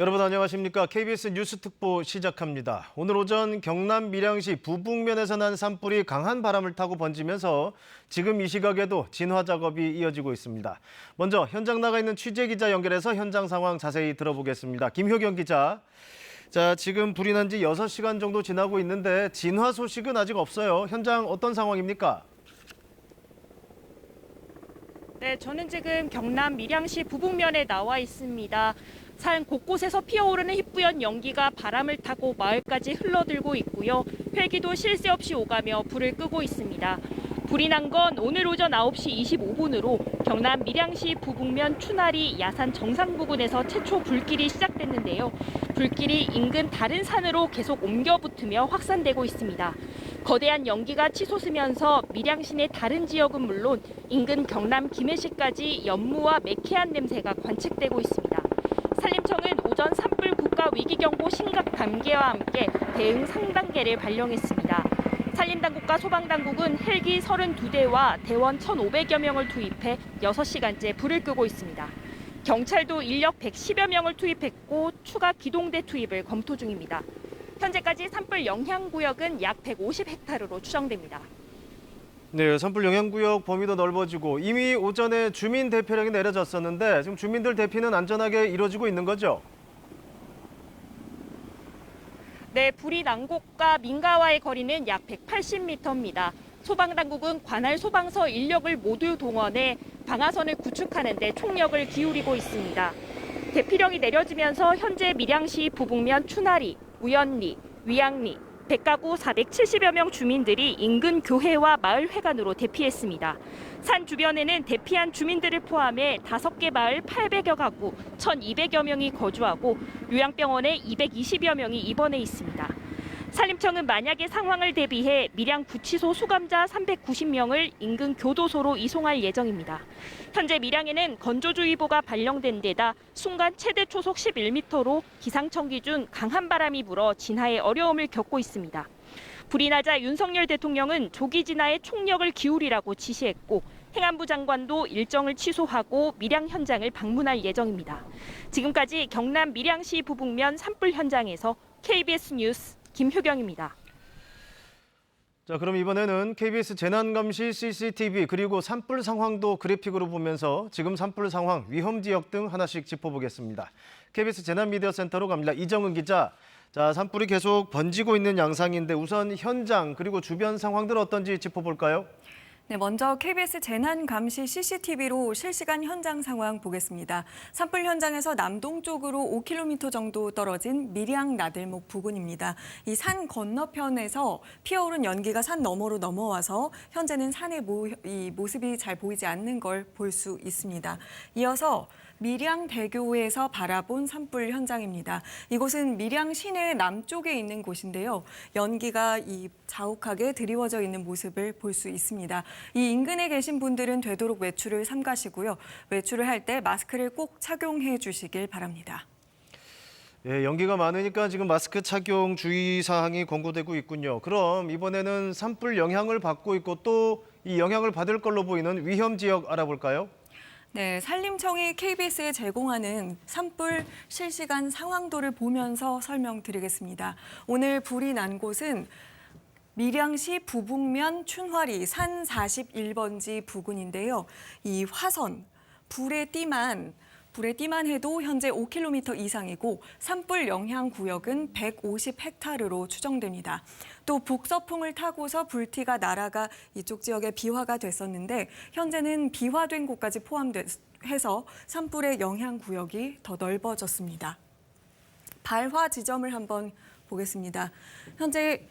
여러분 안녕하십니까? KBS 뉴스 특보 시작합니다. 오늘 오전 경남 밀양시 부북면에서 난 산불이 강한 바람을 타고 번지면서 지금 이 시각에도 진화 작업이 이어지고 있습니다. 먼저 현장 나가 있는 취재 기자 연결해서 현장 상황 자세히 들어보겠습니다. 김효경 기자. 자, 지금 불이 난 지 6시간 정도 지나고 있는데 진화 소식은 아직 없어요. 현장 어떤 상황입니까? 네, 저는 지금 경남 밀양시 부북면에 나와 있습니다. 산 곳곳에서 피어오르는 희뿌연 연기가 바람을 타고 마을까지 흘러들고 있고요. 헬기도 쉴 새 없이 오가며 불을 끄고 있습니다. 불이 난 건 오늘 오전 9시 25분으로 경남 밀양시 부북면 추나리 야산 정상 부근에서 최초 불길이 시작됐는데요. 불길이 인근 다른 산으로 계속 옮겨 붙으며 확산되고 있습니다. 거대한 연기가 치솟으면서 밀양시 내 다른 지역은 물론 인근 경남 김해시까지 연무와 매캐한 냄새가 관측되고 있습니다. 산림청은 오전 산불 국가위기경보 심각 단계와 함께 대응 상단계를 발령했습니다. 산림당국과 소방당국은 헬기 32대와 대원 1,500여 명을 투입해 6시간째 불을 끄고 있습니다. 경찰도 인력 110여 명을 투입했고 추가 기동대 투입을 검토 중입니다. 현재까지 산불 영향구역은 약 150헥타르로 추정됩니다. 네, 산불 영향구역 범위도 넓어지고 이미 오전에 주민 대피령이 내려졌었는데 지금 주민들 대피는 안전하게 이루어지고 있는 거죠? 네, 불이 난 곳과 민가와의 거리는 약 180m입니다. 소방당국은 관할 소방서 인력을 모두 동원해 방화선을 구축하는 데 총력을 기울이고 있습니다. 대피령이 내려지면서 현재 밀양시 부북면 추나리, 우연리, 위양리, 백가구 470여 명 주민들이 인근 교회와 마을회관으로 대피했습니다. 산 주변에는 대피한 주민들을 포함해 5개 마을 800여 가구 1,200여 명이 거주하고 요양병원에 220여 명이 입원해 있습니다. 산림청은 만약의 상황을 대비해 밀양 구치소 수감자 390명을 인근 교도소로 이송할 예정입니다. 현재 밀양에는 건조주의보가 발령된 데다 순간 최대 초속 11m로 기상청 기준 강한 바람이 불어 진화에 어려움을 겪고 있습니다. 불이 나자 윤석열 대통령은 조기 진화에 총력을 기울이라고 지시했고 행안부 장관도 일정을 취소하고 밀양 현장을 방문할 예정입니다. 지금까지 경남 밀양시 부북면 산불 현장에서 KBS 뉴스 김효경입니다. 자, 그럼 이번에는 KBS 재난감시 CCTV 그리고 산불 상황도 그래픽으로 보면서 지금 산불 상황, 위험 지역 등 하나씩 짚어보겠습니다. KBS 재난미디어센터로 갑니다. 이정은 기자. 자, 산불이 계속 번지고 있는 양상인데 우선 현장 그리고 주변 상황들 어떤지 짚어볼까요? 네, 먼저 KBS 재난감시 CCTV로 실시간 현장 상황 보겠습니다. 산불 현장에서 남동쪽으로 5km 정도 떨어진 밀양 나들목 부근입니다. 이 산 건너편에서 피어오른 연기가 산 너머로 넘어와서 현재는 산의 모습이 잘 보이지 않는 걸 볼 수 있습니다. 이어서 밀양대교에서 바라본 산불 현장입니다. 이곳은 밀양 시내 남쪽에 있는 곳인데요. 연기가 자욱하게 드리워져 있는 모습을 볼 수 있습니다. 이 인근에 계신 분들은 되도록 외출을 삼가시고요. 외출을 할 때 마스크를 꼭 착용해 주시길 바랍니다. 예, 연기가 많으니까 지금 마스크 착용 주의사항이 권고되고 있군요. 그럼 이번에는 산불 영향을 받고 있고 또 이 영향을 받을 걸로 보이는 위험 지역 알아볼까요? 네, 산림청이 KBS에 제공하는 산불 실시간 상황도를 보면서 설명드리겠습니다. 오늘 불이 난 곳은 밀양시 부북면 춘화리 산 41번지 부근인데요. 이 화선, 불의 띠만 해도 현재 5km 이상이고 산불 영향 구역은 150헥타르로 추정됩니다. 또 북서풍을 타고서 불티가 날아가 이쪽 지역에 비화가 됐었는데 현재는 비화된 곳까지 포함해서 산불의 영향 구역이 더 넓어졌습니다. 발화 지점을 한번 보겠습니다. 현재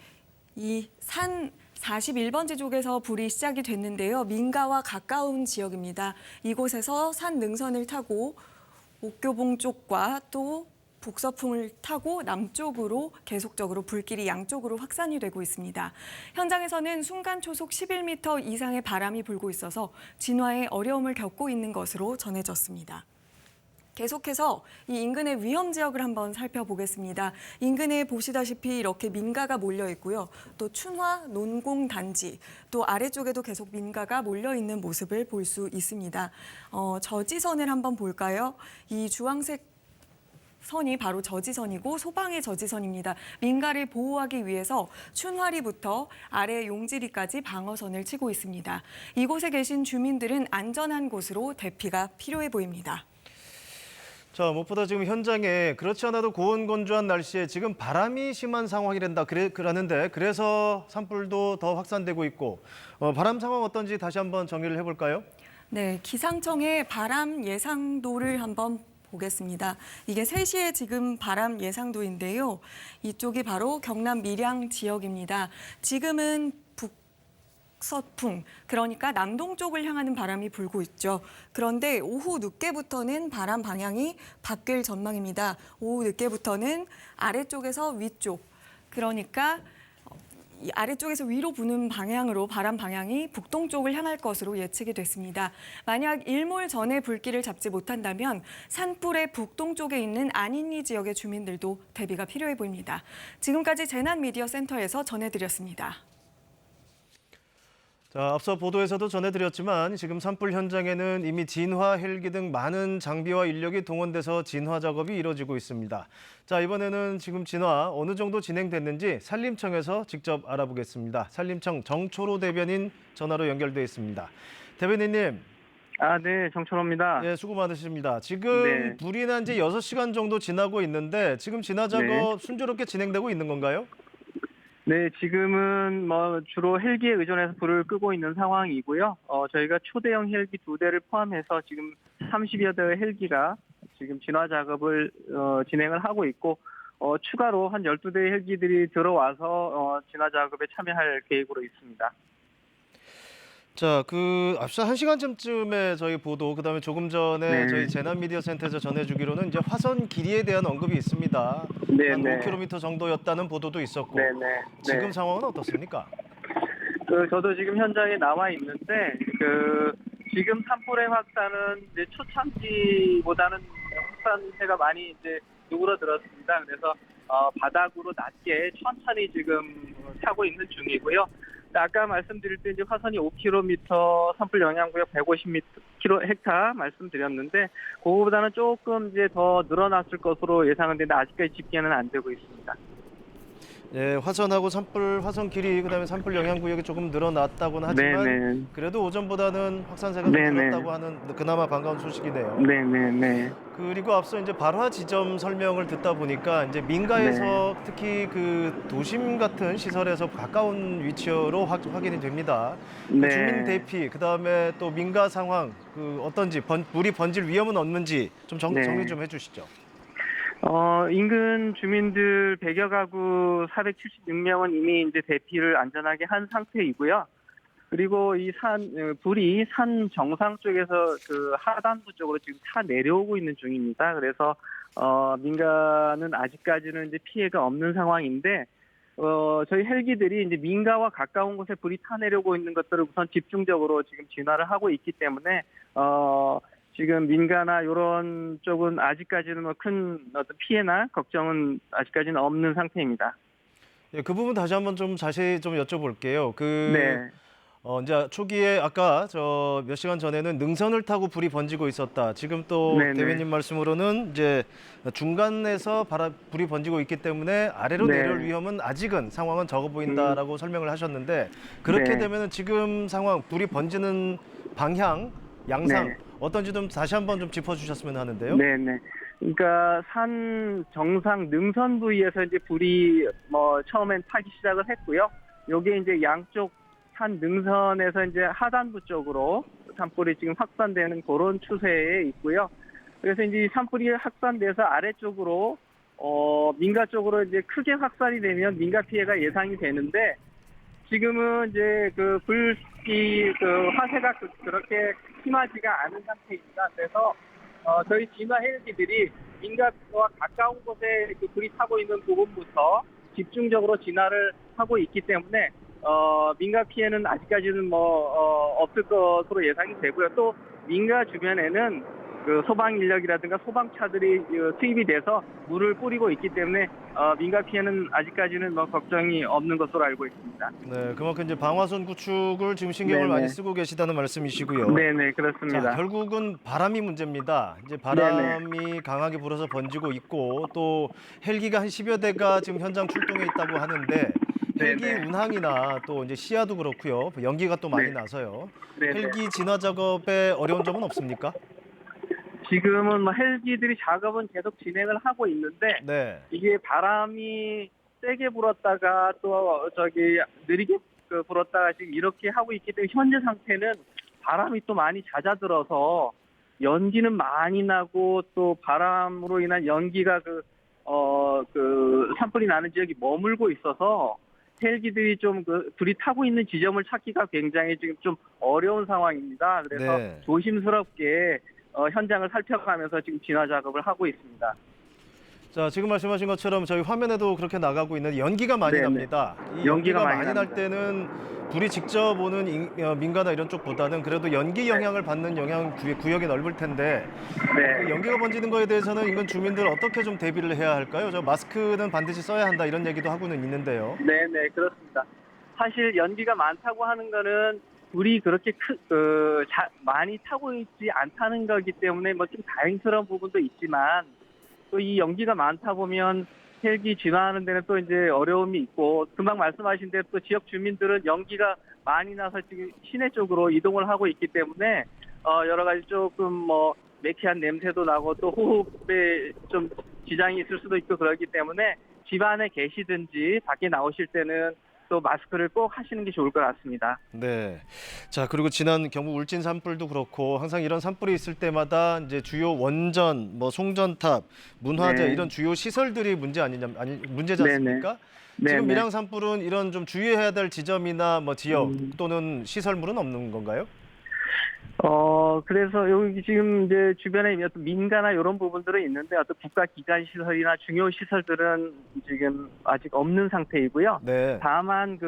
이 산 41번지 쪽에서 불이 시작이 됐는데요. 민가와 가까운 지역입니다. 이곳에서 산 능선을 타고 옥교봉 쪽과 또 북서풍을 타고 남쪽으로 계속적으로 불길이 양쪽으로 확산이 되고 있습니다. 현장에서는 순간 초속 11m 이상의 바람이 불고 있어서 진화에 어려움을 겪고 있는 것으로 전해졌습니다. 계속해서 이 인근의 위험 지역을 한번 살펴보겠습니다. 인근에 보시다시피 이렇게 민가가 몰려 있고요. 또 춘화 논공단지, 또 아래쪽에도 계속 민가가 몰려 있는 모습을 볼 수 있습니다. 저지선을 한번 볼까요? 이 주황색 선이 바로 저지선이고 소방의 저지선입니다. 민가를 보호하기 위해서 춘화리부터 아래 용지리까지 방어선을 치고 있습니다. 이곳에 계신 주민들은 안전한 곳으로 대피가 필요해 보입니다. 자, 무엇보다 지금 현장에 그렇지 않아도 고온건조한 날씨에 지금 바람이 심한 상황이란다 그러는데 그래서 산불도 더 확산되고 있고 바람 상황 어떤지 다시 한번 정리를 해볼까요? 네, 기상청의 바람 예상도를 한번 보겠습니다. 이게 3시에 지금 바람 예상도인데요. 이쪽이 바로 경남 밀양 지역입니다. 지금은 북서풍, 그러니까 남동쪽을 향하는 바람이 불고 있죠. 그런데 오후 늦게부터는 바람 방향이 바뀔 전망입니다. 오후 늦게부터는 아래쪽에서 위쪽, 그러니까 이 아래쪽에서 위로 부는 방향으로 바람 방향이 북동쪽을 향할 것으로 예측이 됐습니다. 만약 일몰 전에 불길을 잡지 못한다면 산불의 북동쪽에 있는 안인리 지역의 주민들도 대비가 필요해 보입니다. 지금까지 재난미디어센터에서 전해드렸습니다. 자, 앞서 보도에서도 전해드렸지만 지금 산불 현장에는 이미 진화 헬기 등 많은 장비와 인력이 동원돼서 진화 작업이 이뤄지고 있습니다. 자, 이번에는 지금 진화 어느 정도 진행됐는지 산림청에서 직접 알아보겠습니다. 산림청 정초로 대변인 전화로 연결돼 있습니다. 대변인님. 네, 정철호입니다. 예, 수고 많으십니다. 지금 불이 난 지 6시간 정도 지나고 있는데 지금 진화 작업 순조롭게 진행되고 있는 건가요? 네, 지금은 주로 헬기에 의존해서 불을 끄고 있는 상황이고요. 저희가 초대형 헬기 2대를 포함해서 지금 30여 대의 헬기가 지금 진화 작업을 진행을 하고 있고 추가로 한 12대의 헬기들이 들어와서 진화 작업에 참여할 계획으로 있습니다. 자, 앞서 1시간쯤에 저희 보도, 그다음에 조금 전에 저희 재난미디어센터에서 전해주기로는 이제 화선 길이에 대한 언급이 있습니다. 한 5km 정도였다는 보도도 있었고, 지금 상황은 어떻습니까? 저도 지금 현장에 나와 있는데, 지금 산불의 확산은 이제 초창기보다는 확산세가 많이 이제 누그러들었습니다. 그래서 바닥으로 낮게 천천히 지금 타고 있는 중이고요. 아까 말씀드릴 때 이제 화선이 5km, 산불 영향구역 150헥타 말씀드렸는데 그거보다는 조금 이제 더 늘어났을 것으로 예상은 되는데 아직까지 집계는 안 되고 있습니다. 예, 화선하고 화선 길이, 그다음에 산불 영향 구역이 조금 늘어났다고는 하지만 그래도 오전보다는 확산세가 좀 줄었다고 하는 그나마 반가운 소식이네요. 그리고 앞서 이제 발화 지점 설명을 듣다 보니까 이제 민가에서 특히 도심 같은 시설에서 가까운 위치로 확인이 됩니다. 주민 대피, 그다음에 또 민가 상황 어떤지 불이 번질 위험은 없는지 좀 정리 좀 해주시죠. 인근 주민들 100여 가구 476명은 이미 이제 대피를 안전하게 한 상태이고요. 그리고 이 불이 산 정상 쪽에서 하단부 쪽으로 지금 차 내려오고 있는 중입니다. 그래서, 민가는 아직까지는 이제 피해가 없는 상황인데, 저희 헬기들이 이제 민가와 가까운 곳에 불이 타내려오고 있는 것들을 우선 집중적으로 지금 진화를 하고 있기 때문에, 지금 민가나 이런 쪽은 아직까지는 큰 어떤 피해나 걱정은 아직까지는 없는 상태입니다. 예, 그 부분 다시 한번 좀 자세히 좀 여쭤볼게요. 이제 초기에 아까 몇 시간 전에는 능선을 타고 불이 번지고 있었다. 지금 또 대변인 말씀으로는 이제 중간에서 불이 번지고 있기 때문에 아래로 내려올 위험은 아직은 상황은 적어 보인다라고 설명을 하셨는데 그렇게 되면은 지금 상황 불이 번지는 방향, 양상 어떤지 좀 다시 한번 좀 짚어주셨으면 하는데요. 그러니까 산 정상 능선 부위에서 이제 불이 처음엔 타기 시작을 했고요. 요게 이제 양쪽 산 능선에서 이제 하단부 쪽으로 산불이 지금 확산되는 그런 추세에 있고요. 그래서 이제 산불이 확산돼서 아래쪽으로 민가 쪽으로 이제 크게 확산이 되면 민가 피해가 예상이 되는데 지금은 이제 불이 화세가 그렇게 심하지가 않은 상태입니다. 그래서 저희 진화 헬기들이 민가와 가까운 곳에 불이 타고 있는 부분부터 집중적으로 진화를 하고 있기 때문에 민가 피해는 아직까지는 없을 것으로 예상이 되고요. 또 민가 주변에는 그 소방 인력이라든가 소방차들이 투입이 돼서 물을 뿌리고 있기 때문에 민가 피해는 아직까지는 뭐 걱정이 없는 것으로 알고 있습니다. 네, 그만큼 이제 방화선 구축을 지금 신경을 네네. 많이 쓰고 계시다는 말씀이시고요. 네네, 그렇습니다. 자, 결국은 바람이 문제입니다. 이제 바람이 강하게 불어서 번지고 있고 또 헬기가 한 10여 대가 지금 현장 출동해 있다고 하는데 헬기 네네. 운항이나 또 이제 시야도 그렇고요. 연기가 또 많이 네. 나서요. 네네. 헬기 진화 작업에 어려운 점은 없습니까? 지금은 뭐 헬기들이 작업은 계속 진행을 하고 있는데 네. 이게 바람이 세게 불었다가 또 느리게 불었다가 지금 이렇게 하고 있기 때문에 현재 상태는 바람이 또 많이 잦아들어서 연기는 많이 나고 또 바람으로 인한 연기가 산불이 나는 지역이 머물고 있어서 헬기들이 좀 불이 타고 있는 지점을 찾기가 굉장히 지금 좀 어려운 상황입니다. 그래서 네. 조심스럽게 현장을 살펴가면서 지금 진화 작업을 하고 있습니다. 자, 지금 말씀하신 것처럼 저희 화면에도 그렇게 나가고 있는 연기가 많이 네네. 납니다. 이 연기가 연기가 많이 많이 날 납니다. 때는 불이 직접 오는 민가나 이런 쪽보다는 그래도 연기 영향을 받는 구역이 넓을 텐데 그 네. 연기가 번지는 거에 대해서는 인근 주민들 어떻게 좀 대비를 해야 할까요? 저 마스크는 반드시 써야 한다 이런 얘기도 하고는 있는데요. 네네, 그렇습니다. 사실 연기가 많다고 하는 거는 불이 그렇게 많이 타고 있지 않다는 거기 때문에 뭐 좀 다행스러운 부분도 있지만 또 이 연기가 많다 보면 헬기 진화하는 데는 또 이제 어려움이 있고 금방 말씀하신 대로 또 지역 주민들은 연기가 많이 나서 지금 시내 쪽으로 이동을 하고 있기 때문에 여러 가지 조금 뭐 매캐한 냄새도 나고 또 호흡에 좀 지장이 있을 수도 있고 그렇기 때문에 집 안에 계시든지 밖에 나오실 때는 또 마스크를 꼭 하시는 게 좋을 것 같습니다. 네. 자, 그리고 지난 경북 울진 산불도 그렇고 항상 이런 산불이 있을 때마다 이제 주요 원전, 뭐 송전탑, 문화재 네. 이런 주요 시설들이 문제지 네네. 않습니까? 네네. 지금 밀양 산불은 이런 좀 주의해야 될 지점이나 뭐 지역 음. 또는 시설물은 없는 건가요? 그래서 여기 지금 이제 주변에 어떤 민가나 이런 부분들은 있는데 어떤 국가 기관 시설이나 중요 시설들은 지금 아직 없는 상태이고요. 네. 다만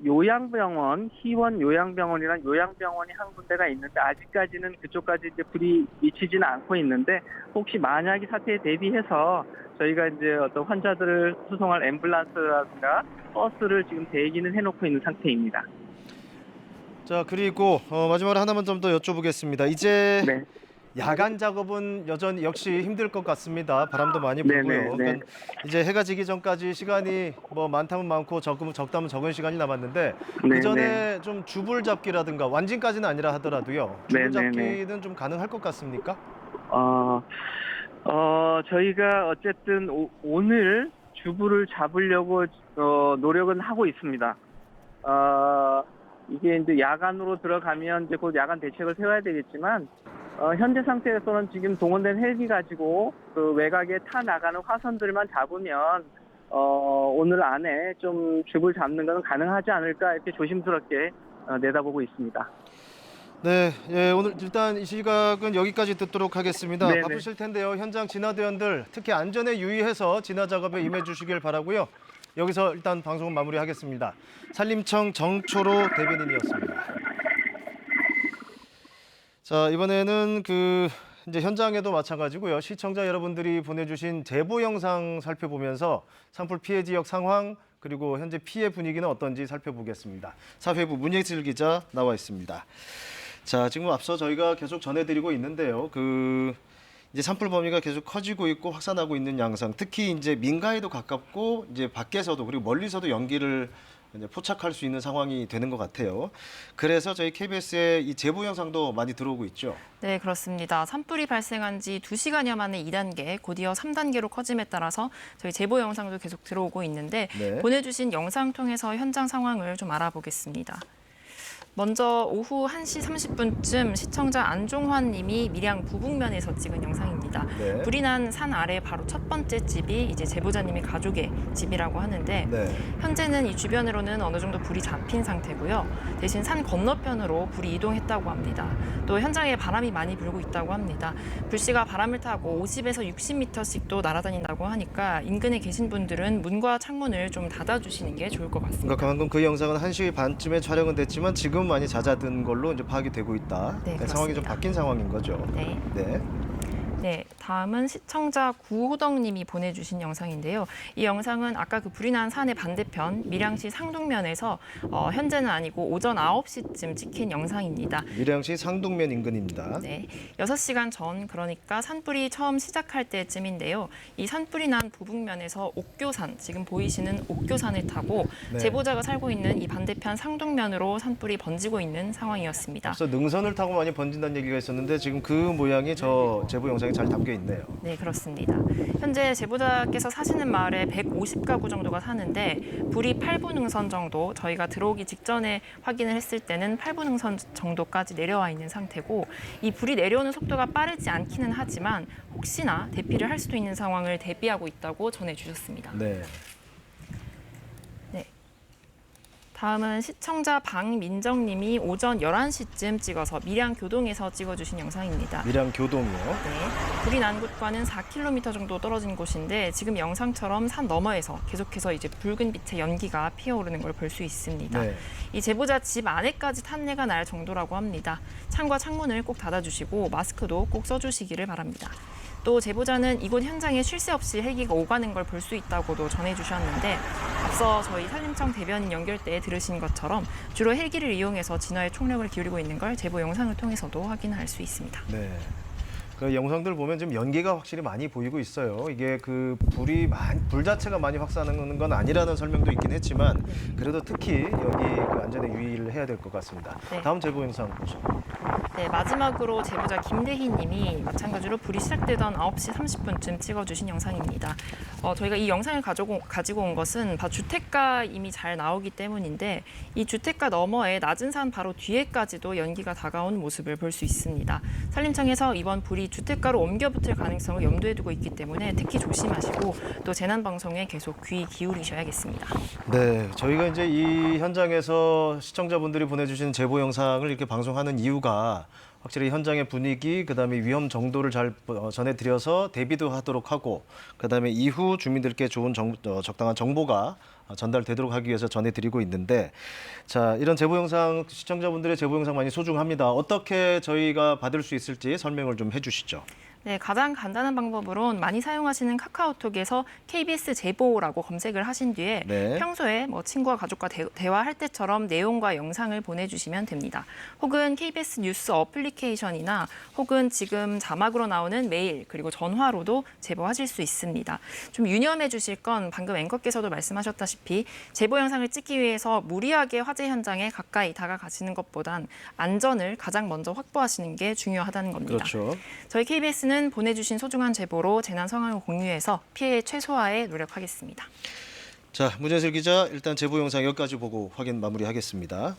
요양병원, 희원 요양병원이란 요양병원이 한 군데가 있는데 아직까지는 그쪽까지 이제 불이 미치지는 않고 있는데 혹시 만약 이 사태에 대비해서 저희가 이제 어떤 환자들을 수송할 앰뷸런스라든가 버스를 지금 대기는 해놓고 있는 상태입니다. 자, 그리고 마지막으로 하나만 좀 더 여쭤보겠습니다. 이제 네. 야간 작업은 여전히 역시 힘들 것 같습니다. 바람도 많이 불고요. 네네, 네. 그러니까 이제 해가 지기 전까지 시간이 뭐 많다면 많고 적다면 적은 시간이 남았는데 네, 그 전에 좀 주불 잡기라든가 완진까지는 아니라 하더라도요. 주불 네, 네, 잡기는 좀 가능할 것 같습니까? 저희가 어쨌든 오늘 주부를 잡으려고 노력은 하고 있습니다. 이게 이제 야간으로 들어가면 이제 곧 야간 대책을 세워야 되겠지만 현재 상태에서는 지금 동원된 헬기 가지고 그 외곽에 타 나가는 화선들만 잡으면 오늘 안에 좀 주부를 잡는 것은 가능하지 않을까 이렇게 조심스럽게 내다보고 있습니다. 네, 예, 오늘 일단 이 시각은 여기까지 듣도록 하겠습니다. 네네. 바쁘실 텐데요. 현장 진화대원들 특히 안전에 유의해서 진화 작업에 임해 주시길 바라고요. 여기서 일단 방송은 마무리하겠습니다. 산림청 정초로 대변인이었습니다. 자, 이번에는 이제 현장에도 마찬가지고요. 시청자 여러분들이 보내주신 제보 영상 살펴보면서 산불 피해 지역 상황 그리고 현재 피해 분위기는 어떤지 살펴보겠습니다. 사회부 문예슬 기자 나와 있습니다. 자, 지금 앞서 저희가 계속 전해드리고 있는데요. 이제 산불 범위가 계속 커지고 있고 확산하고 있는 양상. 특히 이제 민가에도 가깝고 이제 밖에서도 그리고 멀리서도 연기를 이제 포착할 수 있는 상황이 되는 것 같아요. 그래서 저희 KBS의 이 제보 영상도 많이 들어오고 있죠. 네, 그렇습니다. 산불이 발생한 지 2시간여 만에 2단계, 곧이어 3단계로 커짐에 따라서 저희 제보 영상도 계속 들어오고 있는데 네. 보내주신 영상 통해서 현장 상황을 좀 알아보겠습니다. 먼저 오후 1시 30분쯤 시청자 안종환 님이 밀양 부북면에서 찍은 영상입니다. 네. 불이 난 산 아래 바로 첫 번째 집이 이제 제보자님의 가족의 집이라고 하는데 네. 현재는 이 주변으로는 어느 정도 불이 잡힌 상태고요. 대신 산 건너편으로 불이 이동했다고 합니다. 또 현장에 바람이 많이 불고 있다고 합니다. 불씨가 바람을 타고 50에서 60m씩도 날아다닌다고 하니까 인근에 계신 분들은 문과 창문을 좀 닫아주시는 게 좋을 것 같습니다. 그러니까 방금 그 영상은 1시 반쯤에 촬영은 됐지만 지금 많이 잦아든 걸로 이제 파악이 되고 있다. 네, 상황이 좀 그렇습니다. 바뀐 상황인 거죠. 네. 네. 네, 다음은 시청자 구호덕님이 보내주신 영상인데요. 이 영상은 아까 그 불이 난 산의 반대편 밀양시 상동면에서 현재는 아니고 오전 9시쯤 찍힌 영상입니다. 밀양시 상동면 인근입니다. 네, 6시간 전, 그러니까 산불이 처음 시작할 때쯤인데요. 이 산불이 난 부북면에서 옥교산, 지금 보이시는 옥교산을 타고 네. 제보자가 살고 있는 이 반대편 상동면으로 산불이 번지고 있는 상황이었습니다. 앞서 능선을 타고 많이 번진다는 얘기가 있었는데 지금 그 모양이 저 제보 영상에 잘 담겨 있네요. 네, 그렇습니다. 현재 제보자께서 사시는 마을에 150가구 정도가 사는데 불이 8부 능선 정도, 저희가 들어오기 직전에 확인을 했을 때는 8부 능선 정도까지 내려와 있는 상태고, 이 불이 내려오는 속도가 빠르지 않기는 하지만 혹시나 대피를 할 수도 있는 상황을 대비하고 있다고 전해주셨습니다. 네. 다음은 시청자 박민정님이 오전 11시쯤 찍어서 밀양교동에서 찍어주신 영상입니다. 밀양 교동이요. 네, 불이 난 곳과는 4km 정도 떨어진 곳인데 지금 영상처럼 산 너머에서 계속해서 이제 붉은 빛의 연기가 피어오르는 걸 볼 수 있습니다. 네. 이 제보자 집 안에까지 탄내가 날 정도라고 합니다. 창과 창문을 꼭 닫아주시고 마스크도 꼭 써주시기를 바랍니다. 또 제보자는 이곳 현장에 쉴 새 없이 헬기가 오가는 걸 볼 수 있다고도 전해주셨는데, 앞서 저희 산림청 대변인 연결 때 들으신 것처럼 주로 헬기를 이용해서 진화에 총력을 기울이고 있는 걸 제보 영상을 통해서도 확인할 수 있습니다. 네. 그 영상들 보면 지금 연기가 확실히 많이 보이고 있어요. 이게 그 불 자체가 많이 확산하는 건 아니라는 설명도 있긴 했지만 그래도 특히 여기 그 안전에 유의를 해야 될 것 같습니다. 네. 다음 제보 영상 보시죠. 네, 마지막으로 제보자 김대희 님이 마찬가지로 불이 시작되던 9시 30분쯤 찍어주신 영상입니다. 저희가 이 영상을 가지고 온 것은 주택가 이미 잘 나오기 때문인데, 이 주택가 너머에 낮은 산 바로 뒤에까지도 연기가 다가온 모습을 볼 수 있습니다. 산림청에서 이번 불이 주택가로 옮겨 붙을 가능성을 염두에 두고 있기 때문에 특히 조심하시고 또 재난방송에 계속 귀 기울이셔야겠습니다. 네, 저희가 이제 이 현장에서 시청자분들이 보내주신 제보 영상을 이렇게 방송하는 이유가 확실히 현장의 분위기, 그다음에 위험 정도를 잘 전해드려서 대비도 하도록 하고, 그다음에 이후 주민들께 좋은 적당한 정보가 전달되도록 하기 위해서 전해드리고 있는데, 자, 이런 제보 영상, 시청자분들의 제보 영상 많이 소중합니다. 어떻게 저희가 받을 수 있을지 설명을 좀 해주시죠. 네, 가장 간단한 방법으론 많이 사용하시는 카카오톡에서 KBS 제보라고 검색을 하신 뒤에 네. 평소에 친구와 가족과 대화할 때처럼 내용과 영상을 보내주시면 됩니다. 혹은 KBS 뉴스 어플리케이션이나 혹은 지금 자막으로 나오는 메일 그리고 전화로도 제보하실 수 있습니다. 좀 유념해 주실 건 방금 앵커께서도 말씀하셨다시피 제보 영상을 찍기 위해서 무리하게 화재 현장에 가까이 다가가시는 것보단 안전을 가장 먼저 확보하시는 게 중요하다는 겁니다. 그렇죠. 저희 KBS는 보내주신 소중한 제보로 재난 상황을 공유해서 피해 최소화에 노력하겠습니다. 자, 문현슬 기자, 일단 제보 영상 여기까지 보고 확인 마무리하겠습니다.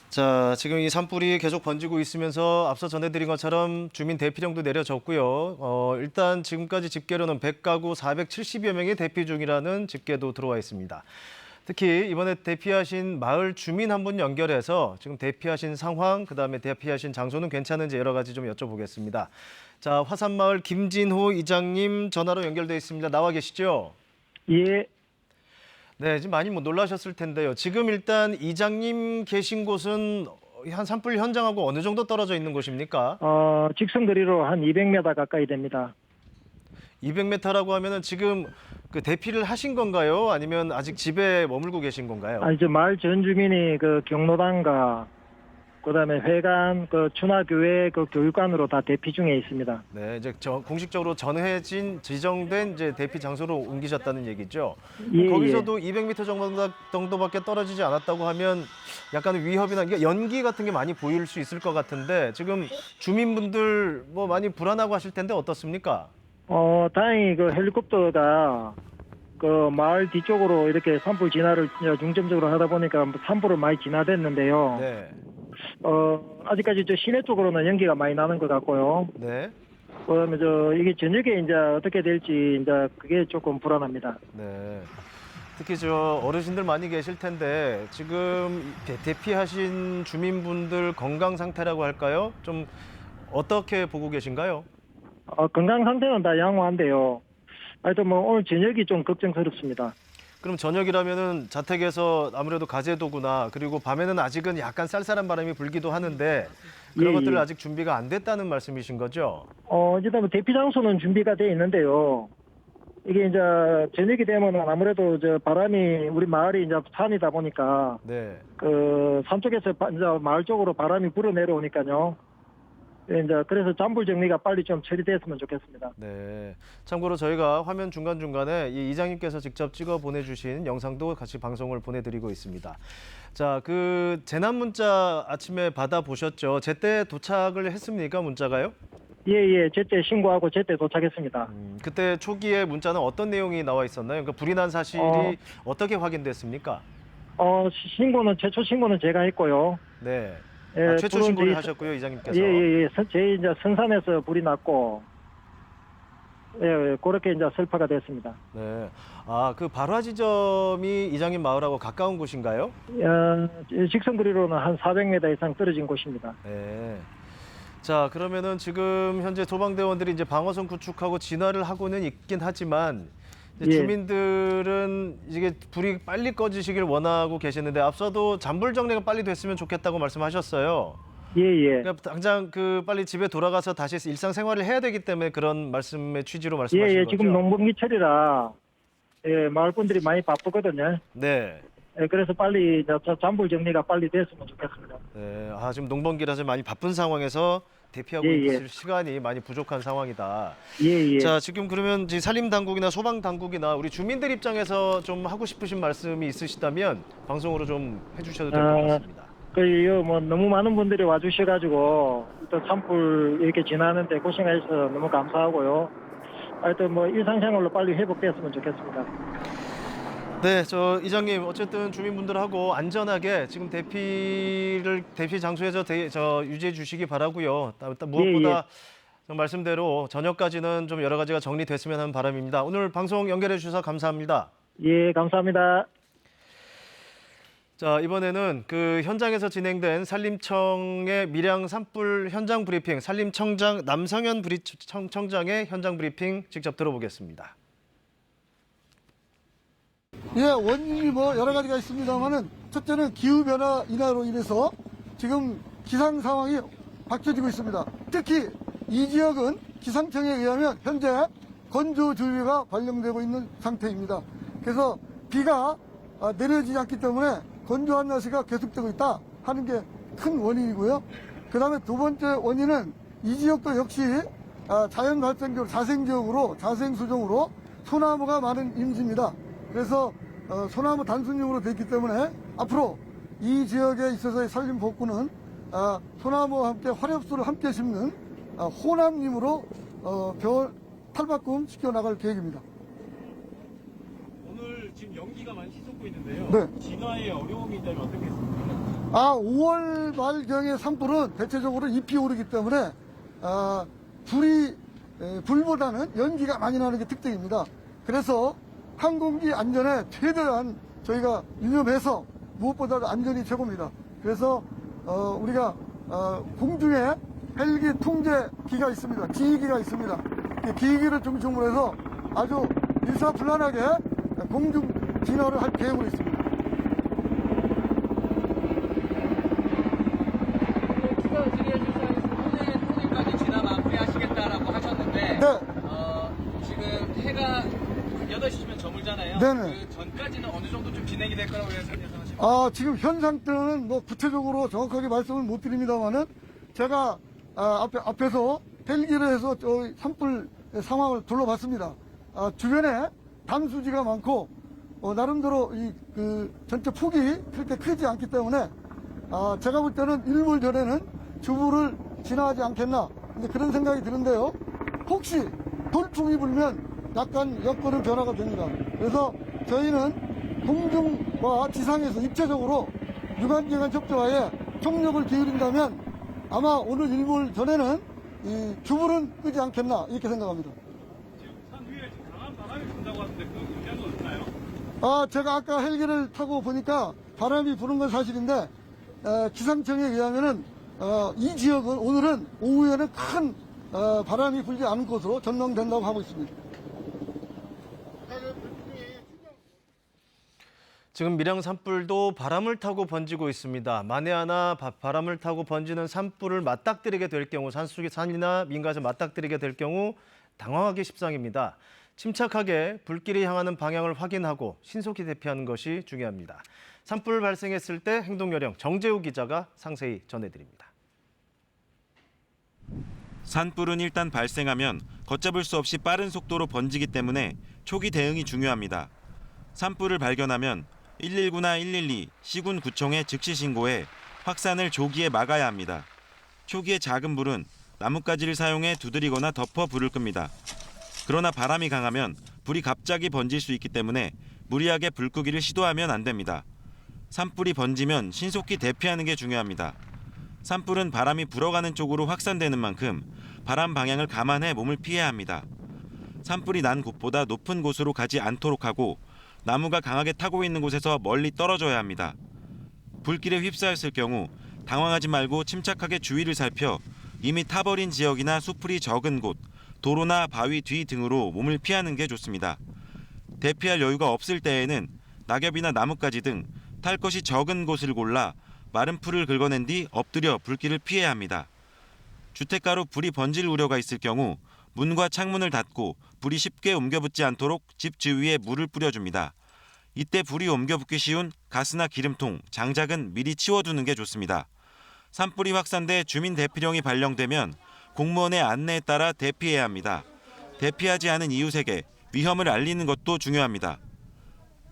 자, 지금 이 산불이 계속 번지고 있으면서 앞서 전해드린 것처럼 주민 대피령도 내려졌고요. 일단 지금까지 집계로는 100가구 470여 명이 대피 중이라는 집계도 들어와 있습니다. 특히 이번에 대피하신 마을 주민 한 분 연결해서 지금 대피하신 상황, 그다음에 대피하신 장소는 괜찮은지 여러 가지 좀 여쭤보겠습니다. 자, 화산마을 김진호 이장님 전화로 연결돼 있습니다. 나와 계시죠? 예, 네, 지금 많이 놀라셨을 텐데요. 지금 일단 이장님 계신 곳은 한 산불 현장하고 어느 정도 떨어져 있는 곳입니까? 직선 거리로 한 200m 가까이 됩니다. 200m라고 하면은 지금 그 대피를 하신 건가요? 아니면 아직 집에 머물고 계신 건가요? 이제 마을 전 주민이 그 경로당과 그다음에 회관, 그 춘하교회 그 교육관으로 다 대피 중에 있습니다. 네, 이제 공식적으로 지정된 이제 대피 장소로 옮기셨다는 얘기죠. 예, 거기서도 200m 정도밖에 떨어지지 않았다고 하면 약간 위협이나 이게 연기 같은 게 많이 보일 수 있을 것 같은데 지금 주민분들 뭐 많이 불안하고 하실 텐데 어떻습니까? 다행히 그 헬리콥터가 그 마을 뒤쪽으로 이렇게 산불 진화를 중점적으로 하다 보니까 산불을 많이 진화됐는데요. 네. 아직까지 저 시내 쪽으로는 연기가 많이 나는 것 같고요. 네. 그다음에 이게 저녁에 이제 어떻게 될지 이제 그게 조금 불안합니다. 네. 특히 저 어르신들 많이 계실 텐데 지금 대피하신 주민분들 건강 상태라고 할까요? 좀 어떻게 보고 계신가요? 건강 상태는 다 양호한데요. 하여튼 오늘 저녁이 좀 걱정스럽습니다. 그럼 저녁이라면은 자택에서 아무래도 가재도구나 그리고 밤에는 아직은 약간 쌀쌀한 바람이 불기도 하는데 그런 예, 것들 예. 아직 준비가 안 됐다는 말씀이신 거죠? 일단 뭐 대피 장소는 준비가 돼 있는데요. 이게 이제 저녁이 되면은 아무래도 바람이 우리 마을이 이제 산이다 보니까 네. 그 산 쪽에서 이제 마을 쪽으로 바람이 불어 내려오니까요. 이제 그래서 잔불 정리가 빨리 좀 처리됐으면 좋겠습니다. 네. 참고로 저희가 화면 중간중간에 이 이장님께서 직접 찍어 보내주신 영상도 같이 방송을 보내드리고 있습니다. 자, 그 재난 문자 아침에 받아보셨죠? 제때 도착을 했습니까, 문자가요? 예, 제때 신고하고 제때 도착했습니다. 그때 초기에 문자는 어떤 내용이 나와 있었나요? 그러니까 불이 난 사실이 어떻게 확인됐습니까? 최초 신고는 제가 했고요. 네. 예, 최초 불은 신고를 저희- 하셨고요, 이장님께서. 저희 이제 선산에서 불이 났고, 그렇게 이제 설파가 됐습니다. 네. 아, 그 발화 지점이 이장님 마을하고 가까운 곳인가요? 직선거리로는 한 400m 이상 떨어진 곳입니다. 네. 자, 그러면은 지금 현재 소방대원들이 이제 방어선 구축하고 진화를 하고는 있긴 하지만 이제 예. 주민들은 이게 불이 빨리 꺼지시길 원하고 계시는데 앞서도 잔불 정리가 빨리 됐으면 좋겠다고 말씀하셨어요. 예. 그러니까 당장 그 빨리 집에 돌아가서 다시 일상생활을 해야 되기 때문에 그런 말씀의 취지로 말씀하신 거죠? 지금 농번기철이라 마을 분들이 많이 바쁘거든요. 네. 그래서 빨리 잔불 정리가 빨리 됐으면 좋겠습니다. 네. 아, 지금 농번기라서 많이 바쁜 상황에서 대피하고 있을 시간이 많이 부족한 상황이다. 자, 지금 그러면 이제 산림당국이나 소방당국이나 우리 주민들 입장에서 좀 하고 싶으신 말씀이 있으시다면 방송으로 좀 해주셔도 될 것 같습니다. 너무 많은 분들이 와주셔가지고 또 산불 이렇게 지나는데 고생하셔서 너무 감사하고요. 하여튼 일상생활로 빨리 회복됐으면 좋겠습니다. 네, 저 이장님 어쨌든 주민분들하고 안전하게 지금 대피 장소에서 유지해 주시기 바라고요. 일단 무엇보다 말씀대로 저녁까지는 좀 여러 가지가 정리됐으면 하는 바람입니다. 오늘 방송 연결해 주셔서 감사합니다. 예, 감사합니다. 자, 이번에는 그 현장에서 진행된 산림청의 밀양 산불 현장 브리핑, 산림청장 남성현 청장의 현장 브리핑 직접 들어보겠습니다. 예, 원인이 여러 가지가 있습니다만은 첫째는 기후변화 인하로 인해서 지금 기상 상황이 바뀌어지고 있습니다. 특히 이 지역은 기상청에 의하면 현재 건조주의가 발령되고 있는 상태입니다. 그래서 비가 내려지지 않기 때문에 건조한 날씨가 계속되고 있다 하는 게 큰 원인이고요. 그 다음에 두 번째 원인은 이 지역도 역시 자연 발생지역, 자생지역으로, 자생수종으로 소나무가 많은 임지입니다. 그래서 소나무 단순용으로 되어 있기 때문에 앞으로 이 지역에 있어서의 산림 복구는 소나무와 함께 화렵수를 함께 심는 호남림으로 탈바꿈 시켜나갈 계획입니다. 오늘 지금 연기가 많이 휘솟고 있는데요. 네. 진화에 어려움이 있다면 어떻겠습니까? 5월 말경의 산불은 대체적으로 잎이 오르기 때문에 불보다는 연기가 많이 나는 게 특징입니다. 그래서 항공기 안전에 최대한 저희가 유념해서 무엇보다도 안전이 최고입니다. 그래서 우리가 공중에 헬기 통제기가 있습니다. 기기가 있습니다. 기기를 중심으로 해서 아주 일사불란하게 공중 진화를 할 계획으로 있습니다. 오늘까지 진화 마무리하시겠다라고 하셨는데 네. 지금 해가 8시면 저물잖아요. 네네. 그 전까지는 어느 정도 좀 진행이 될 거라고 예상하십니까? 지금 현 상태는 구체적으로 정확하게 말씀을 못 드립니다만은 제가 앞에서 헬기를 해서 산불 상황을 둘러봤습니다. 주변에 담수지가 많고 나름대로 전체 폭이 그렇게 크지 않기 때문에 제가 볼 때는 일몰 전에는 주부를 지나가지 않겠나 그런 생각이 드는데요. 혹시 돌풍이 불면 약간 여건은 변화가 됩니다. 그래서 저희는 공중과 지상에서 입체적으로 유관기관 협조하에 총력을 기울인다면 아마 오늘 일몰 전에는 이 주불은 끄지 않겠나 이렇게 생각합니다. 지금 산 위에 강한 바람이 분다고 하는데 그 의견은 어떠나요? 제가 아까 헬기를 타고 보니까 바람이 부는 건 사실인데 기상청에 의하면은 이 지역은 오늘은 오후에는 큰 바람이 불지 않을 것으로 전망된다고 하고 있습니다. 지금 밀양 산불도 바람을 타고 번지고 있습니다. 만에 하나 바람을 타고 번지는 산불을 맞닥뜨리게 될 경우, 산이나 민가에서 맞닥뜨리게 될 경우 당황하기 십상입니다. 침착하게 불길이 향하는 방향을 확인하고 신속히 대피하는 것이 중요합니다. 산불 발생했을 때 행동 요령 정재우 기자가 상세히 전해드립니다. 산불은 일단 발생하면 걷잡을 수 없이 빠른 속도로 번지기 때문에 초기 대응이 중요합니다. 산불을 발견하면 119나 112, 시군구청에 즉시 신고해 확산을 조기에 막아야 합니다. 초기에 작은 불은 나뭇가지를 사용해 두드리거나 덮어 불을 끕니다. 그러나 바람이 강하면 불이 갑자기 번질 수 있기 때문에 무리하게 불 끄기를 시도하면 안 됩니다. 산불이 번지면 신속히 대피하는 게 중요합니다. 산불은 바람이 불어가는 쪽으로 확산되는 만큼 바람 방향을 감안해 몸을 피해야 합니다. 산불이 난 곳보다 높은 곳으로 가지 않도록 하고 나무가 강하게 타고 있는 곳에서 멀리 떨어져야 합니다. 불길에 휩싸였을 경우 당황하지 말고 침착하게 주위를 살펴 이미 타버린 지역이나 수풀이 적은 곳, 도로나 바위 뒤 등으로 몸을 피하는 게 좋습니다. 대피할 여유가 없을 때에는 낙엽이나 나뭇가지 등 탈 것이 적은 곳을 골라 마른 풀을 긁어낸 뒤 엎드려 불길을 피해야 합니다. 주택가로 불이 번질 우려가 있을 경우 문과 창문을 닫고 불이 쉽게 옮겨붙지 않도록 집 주위에 물을 뿌려줍니다. 이때 불이 옮겨붙기 쉬운 가스나 기름통, 장작은 미리 치워두는 게 좋습니다. 산불이 확산돼 주민 대피령이 발령되면 공무원의 안내에 따라 대피해야 합니다. 대피하지 않은 이웃에게 위험을 알리는 것도 중요합니다.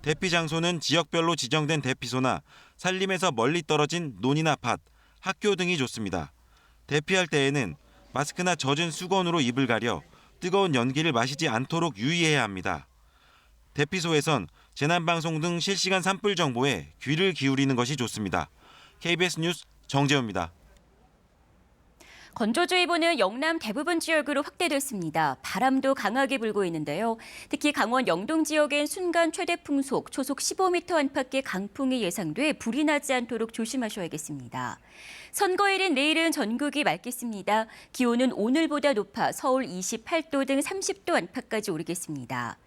대피 장소는 지역별로 지정된 대피소나 산림에서 멀리 떨어진 논이나 밭, 학교 등이 좋습니다. 대피할 때에는 마스크나 젖은 수건으로 입을 가려 뜨거운 연기를 마시지 않도록 유의해야 합니다. 대피소에선 재난방송 등 실시간 산불 정보에 귀를 기울이는 것이 좋습니다. KBS 뉴스 정재우입니다. 건조주의보는 영남 대부분 지역으로 확대됐습니다. 바람도 강하게 불고 있는데요. 특히 강원 영동 지역엔 순간 최대 풍속 초속 15m 안팎의 강풍이 예상돼 불이 나지 않도록 조심하셔야겠습니다. 선거일인 내일은 전국이 맑겠습니다. 기온은 오늘보다 높아 서울 28도 등 30도 안팎까지 오르겠습니다.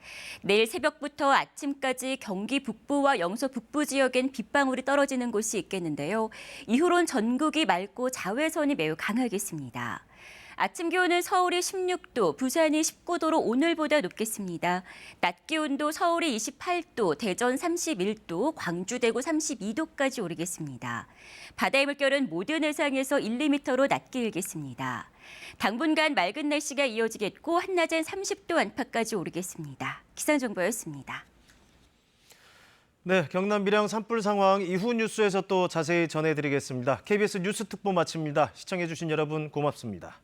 내일 새벽부터 아침까지 경기 북부와 영서 북부 지역엔 빗방울이 떨어지는 곳이 있겠는데요. 이후론 전국이 맑고 자외선이 매우 강하겠습니다. 아침 기온은 서울이 16도, 부산이 19도로 오늘보다 높겠습니다. 낮 기온도 서울이 28도, 대전 31도, 광주, 대구 32도까지 오르겠습니다. 바다의 물결은 모든 해상에서 1, 2m로 낮게 일겠습니다. 당분간 맑은 날씨가 이어지겠고 한낮엔 30도 안팎까지 오르겠습니다. 기상정보였습니다. 네, 경남 밀양 산불 상황 이후 뉴스에서 또 자세히 전해드리겠습니다. KBS 뉴스 특보 마칩니다. 시청해주신 여러분 고맙습니다.